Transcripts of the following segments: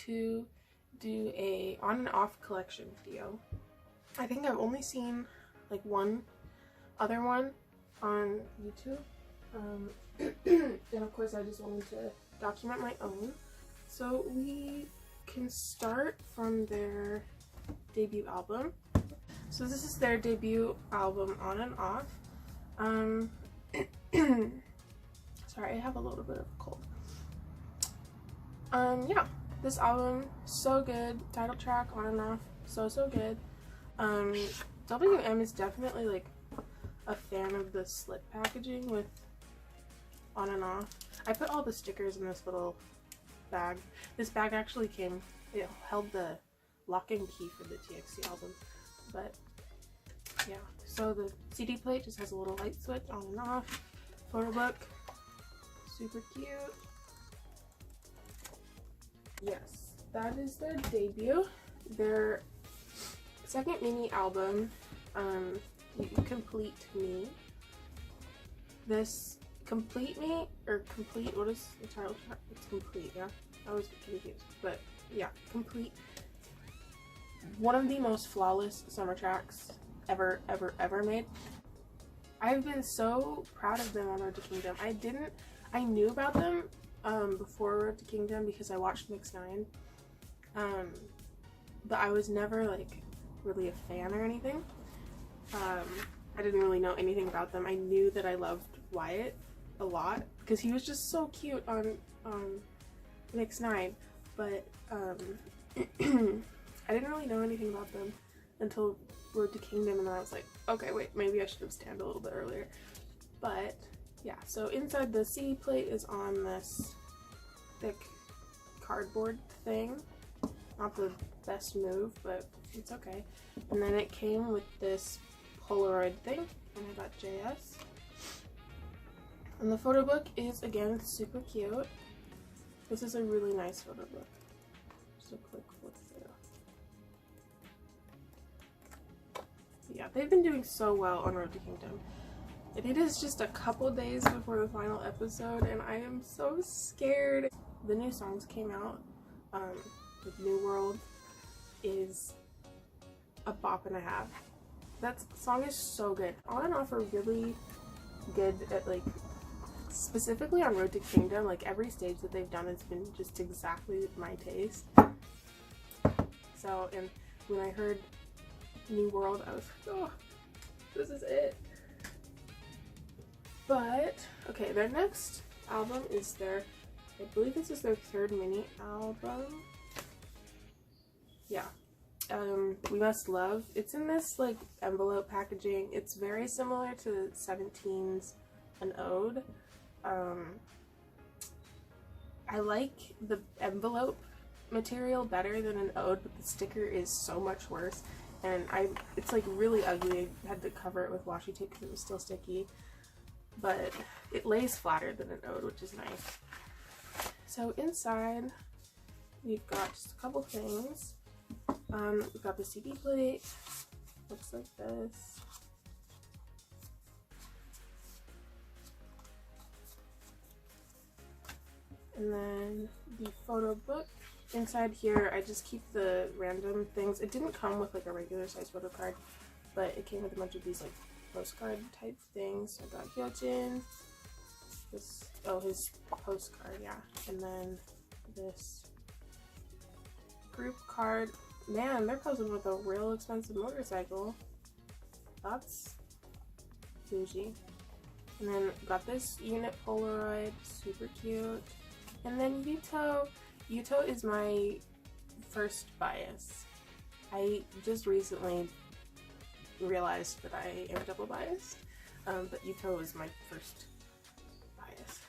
to do a on and off collection video. I think I've only seen like one other one on YouTube. And of course I just wanted to document my own. So we can start from their debut album. So this is their debut album, On and Off. Sorry, I have a little bit of a cold. Yeah, this album, so good. Title track, On and Off, so good. WM is definitely like a fan of the slit packaging with On and Off. I put all the stickers in this little bag. This bag actually came, it held the locking key for the TXT album. But yeah, so the CD plate just has a little light switch, on and off. Photo book, super cute. Yes, that is their debut. Their second mini album, Complete Me. This Complete Me, or Complete, what is the title track? It's Complete, yeah? I was confused, but yeah, Complete. One of the most flawless summer tracks ever made. I've been so proud of them on Road to Kingdom. I knew about them before Road to Kingdom because I watched Mix 9, but I was never like really a fan or anything. I didn't really know anything about them. I knew that I loved Wyatt a lot because he was just so cute on Mix 9, but I didn't really know anything about them until Road to Kingdom, and then I was like, okay, wait, maybe I should have stanned a little bit earlier. But yeah, so inside the CD plate is on this thick cardboard thing. Not the best move, but it's okay. And then it came with this Polaroid thing, and I got JS. And the photo book is, again, super cute. This is a really nice photo book. Just a quick flip through. Yeah, they've been doing so well on Road to Kingdom. And it is just a couple days before the final episode, and I am so scared. The new songs came out. Like New World is a bop and a half. That song is so good. On and Off are really good at, like, specifically on Road to Kingdom, like every stage that they've done has been just exactly my taste. So, and when I heard New World, I was like, oh, this is it. But, okay, their next album is their, I believe this is their third mini album. Yeah. We Must Love. It's in this, like, envelope packaging. It's very similar to 17's An Ode. I like the envelope material better than an Ode, but the sticker is so much worse. And it's like really ugly. I had to cover it with washi tape because it was still sticky. But it lays flatter than an Ode, which is nice. So inside, we've got just a couple things. We've got the CD plate. Looks like this. And then the photo book. Inside here, I just keep the random things. It didn't come with like a regular size photo card, but it came with a bunch of these like postcard type things. So I got Hyojin, this, oh, his postcard, yeah. And then this group card. Man, they're posing with a real expensive motorcycle. That's bougie. And then got this unit Polaroid, super cute. And then Yuto. Yuto is my first bias. I just recently realized that I am double biased, but Yuto is my first bias.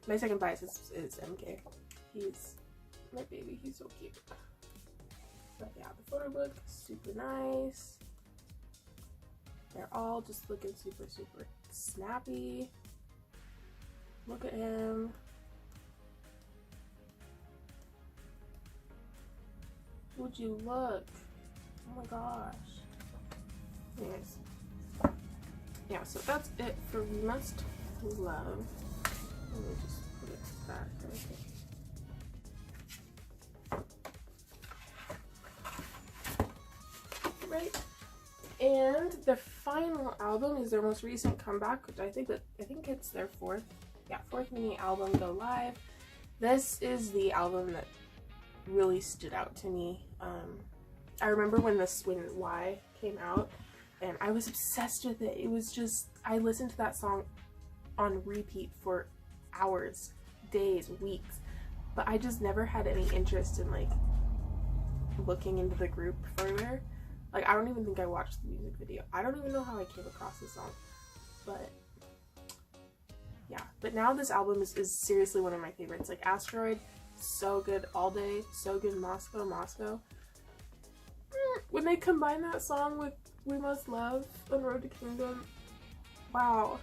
My second bias is MK. He's my baby, he's so cute. But yeah, the photo book, super nice. They're all just looking super snappy. Look at him. Would you look? Oh my gosh. Anyways. Yeah, so that's it for We Must Love. Let me just put it back right here. And the final album is their most recent comeback, which I think it's their fourth mini album, Go Live. This is the album that really stood out to me. I remember when Y came out, and I was obsessed with it. It was just, I listened to that song on repeat for hours, days, weeks, but I just never had any interest in like looking into the group further. Like, I don't even think I watched the music video. I don't even know how I came across this song, but yeah. But now this album is seriously one of my favorites. Like, Asteroid, so good. All Day, so good. Moscow. When they combine that song with We Must Love on Road to Kingdom, wow,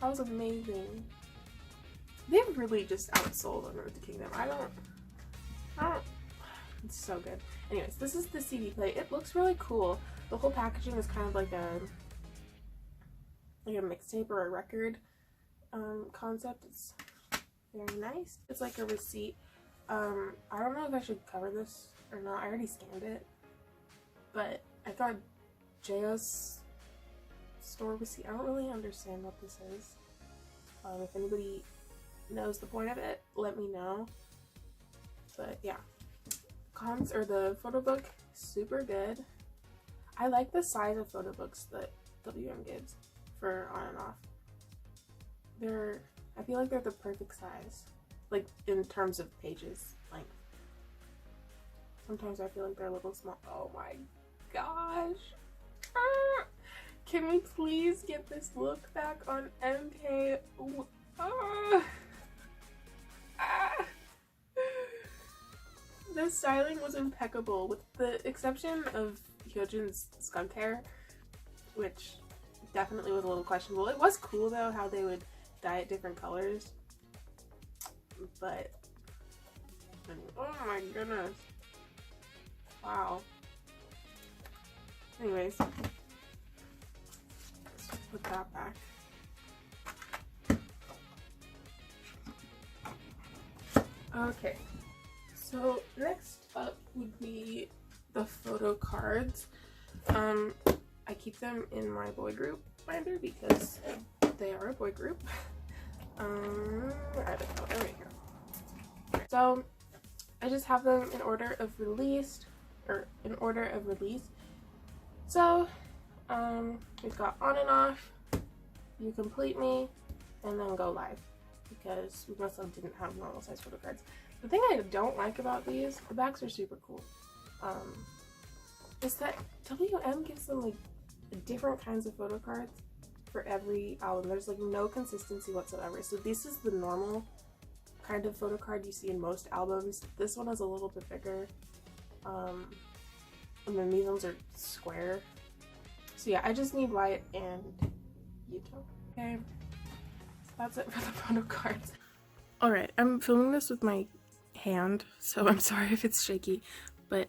that was amazing. They really just outsold on Road to Kingdom. I don't, it's so good. Anyways, this is the CD play. It looks really cool. The whole packaging is kind of like a mixtape or a record concept. It's very nice. It's like a receipt. I don't know if I should cover this or not. I already scanned it, but I thought JS store receipt. I don't really understand what this is. If anybody knows the point of it, let me know. But yeah, the photo book, super good. I like the size of photo books that WM gives for on and off. I feel like they're the perfect size, like in terms of pages length. Sometimes I feel like they're a little small. Oh my gosh. Can we please get this look back on MK? The styling was impeccable, with the exception of Hyojin's skunk hair, which definitely was a little questionable. It was cool though how they would dye it different colors, but oh my goodness, wow. Anyways, let's put that back. Okay, so next up would be the photo cards. I keep them in my boy group binder because they are a boy group. I don't know, there we go. So I just have them in order of release. So we've got On and Off, You Complete Me, and then Go Live, because we also didn't have normal size photo cards. The thing I don't like about these, the backs are super cool, is that WM gives them like different kinds of photo cards for every album. There's like no consistency whatsoever. So this is the normal kind of photo card you see in most albums. This one is a little bit bigger, and then these ones are square. So yeah, I just need Wyatt and Yuto. Okay, so that's it for the photo cards. Alright, I'm filming this with my hand, so I'm sorry if it's shaky, but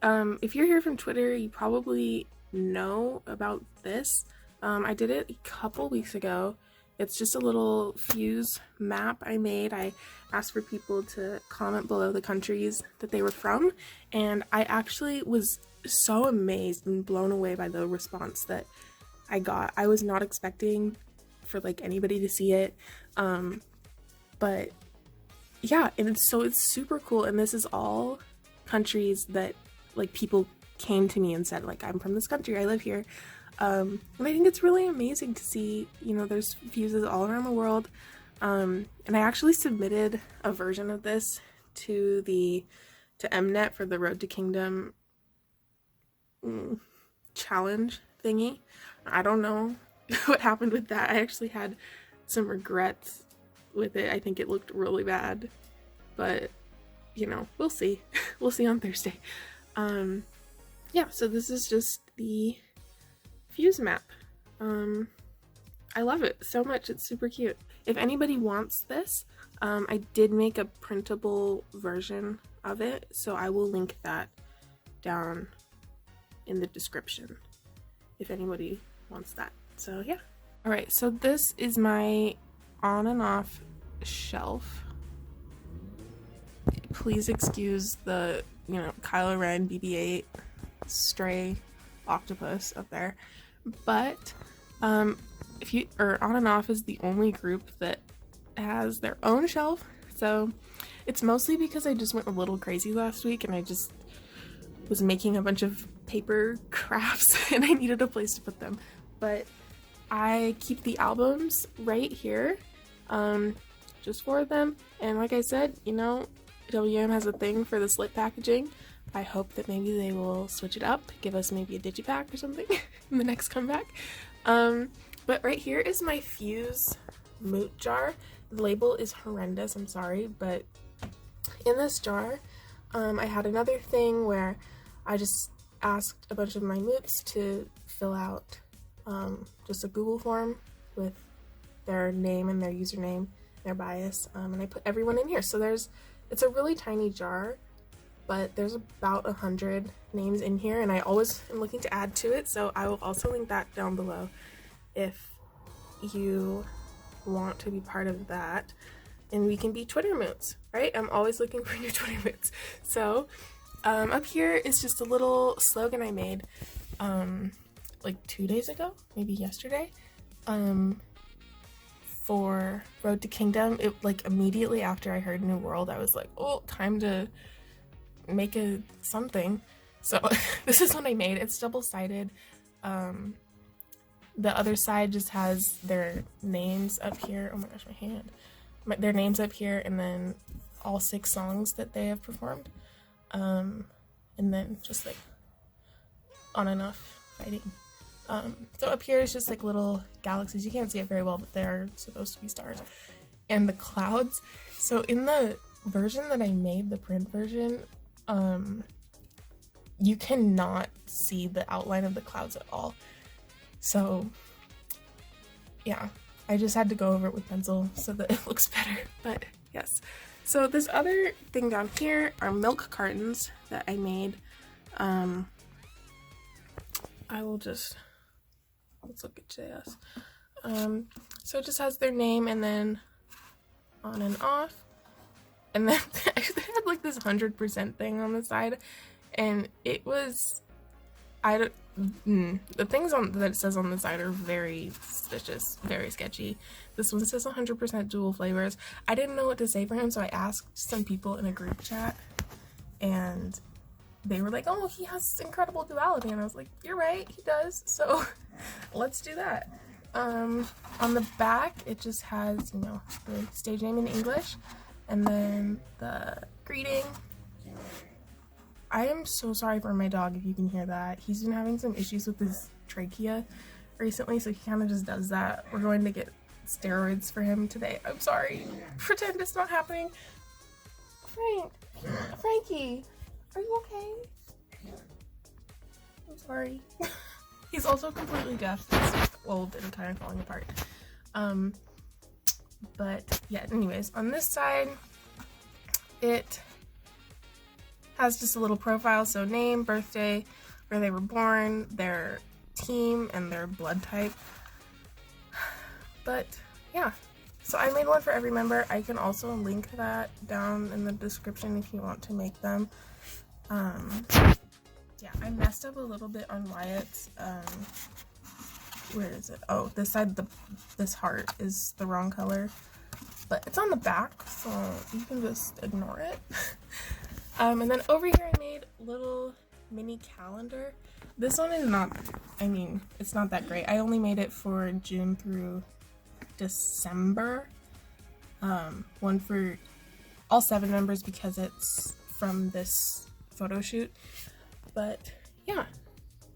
if you're here from Twitter, you probably know about this. I did it a couple weeks ago. It's just a little fuse map I made. I asked for people to comment below the countries that they were from, and I actually was so amazed and blown away by the response that I got. I was not expecting for like anybody to see it, but yeah, and it's super cool. And this is all countries that like people came to me and said like, I'm from this country, I live here. And I think it's really amazing to see, you know, there's fuses all around the world. And I actually submitted a version of this to Mnet for the Road to Kingdom challenge thingy. I don't know what happened with that. I actually had some regrets with it. I think it looked really bad, but you know, we'll see. We'll see on Thursday. Yeah, so this is just the fuse map. I love it so much. It's super cute. If anybody wants this, I did make a printable version of it, so I will link that down in the description if anybody wants that. So yeah. Alright, so this is my on and off shelf. Please excuse the, you know, Kylo Ren BB-8 stray octopus up there. But if you, or On and Off is the only group that has their own shelf, so it's mostly because I just went a little crazy last week and I just was making a bunch of paper crafts and I needed a place to put them. But I keep the albums right here, just for them. And like I said, you know, WM has a thing for the slip packaging. I hope that maybe they will switch it up, give us maybe a digipack or something in the next comeback. But right here is my Fuse moot jar. The label is horrendous, I'm sorry, but in this jar, I had another thing where I just asked a bunch of my moots to fill out just a Google form with their name and their username, their bias, and I put everyone in here. So it's a really tiny jar, but there's about 100 names in here, and I always am looking to add to it, so I will also link that down below if you want to be part of that, and we can be Twitter moots, right? I'm always looking for new Twitter moots. So up here is just a little slogan I made like 2 days ago, maybe yesterday, for Road to Kingdom. It, like, immediately after I heard New World, I was like, oh, time to make a something. So this is what I made. It's double-sided. The other side just has their names up here. Oh my gosh, my hand. Their names up here, and then all 6 songs that they have performed. And then just like on and off fighting. So up here is just like little galaxies. You can't see it very well, but they're supposed to be stars. And the clouds. So in the version that I made, the print version, you cannot see the outline of the clouds at all. So yeah, I just had to go over it with pencil so that it looks better, but yes. So this other thing down here are milk cartons that I made. I will just, let's look at JS. So it just has their name and then on and off. And then they had like this 100% thing on the side, and it was, the things that it says on the side are very suspicious, very sketchy. This one says 100% dual flavors. I didn't know what to say for him, so I asked some people in a group chat, and they were like, oh, he has incredible duality, and I was like, you're right, he does, so let's do that. On the back, it just has, you know, the stage name in English, and then the greeting. I am so sorry for my dog if you can hear that. He's been having some issues with his trachea recently, so he kind of just does that. We're going to get steroids for him today. I'm sorry. Pretend it's not happening. Frankie, are you okay? I'm sorry. He's also completely deaf. He's old and kind of falling apart. But yeah, anyways, on this side, it has just a little profile, so name, birthday, where they were born, their team, and their blood type. But yeah, so I made one for every member. I can also link that down in the description if you want to make them. Yeah, I messed up a little bit on Wyatt's, where is it? Oh, this side, this heart is the wrong color, but it's on the back, so you can just ignore it. And then over here I made a little mini calendar. This one is not, I mean, it's not that great. I only made it for June through December. One for all 7 members because it's from this photo shoot. But yeah,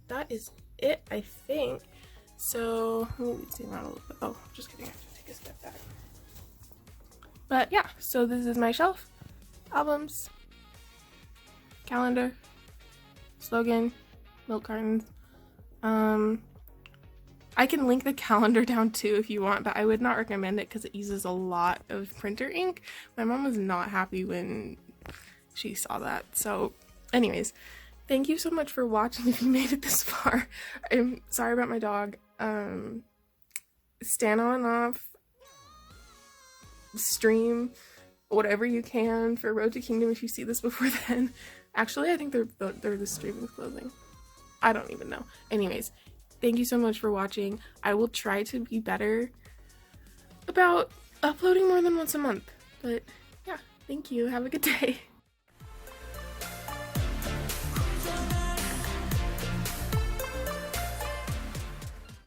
that is it, I think. So let me zoom out a little bit. Oh, just kidding, I have to take a step back. But yeah, so this is my shelf. Albums, calendar, slogan, milk cartons. I can link the calendar down too if you want, but I would not recommend it because it uses a lot of printer ink. My mom was not happy when she saw that. So anyways, thank you so much for watching if you made it this far. I'm sorry about my dog. Stand on off, stream whatever you can for Road to Kingdom if you see this before then. Actually, I think the stream is closing. I don't even know. Anyways, thank you so much for watching. I will try to be better about uploading more than once a month. But yeah, thank you. Have a good day.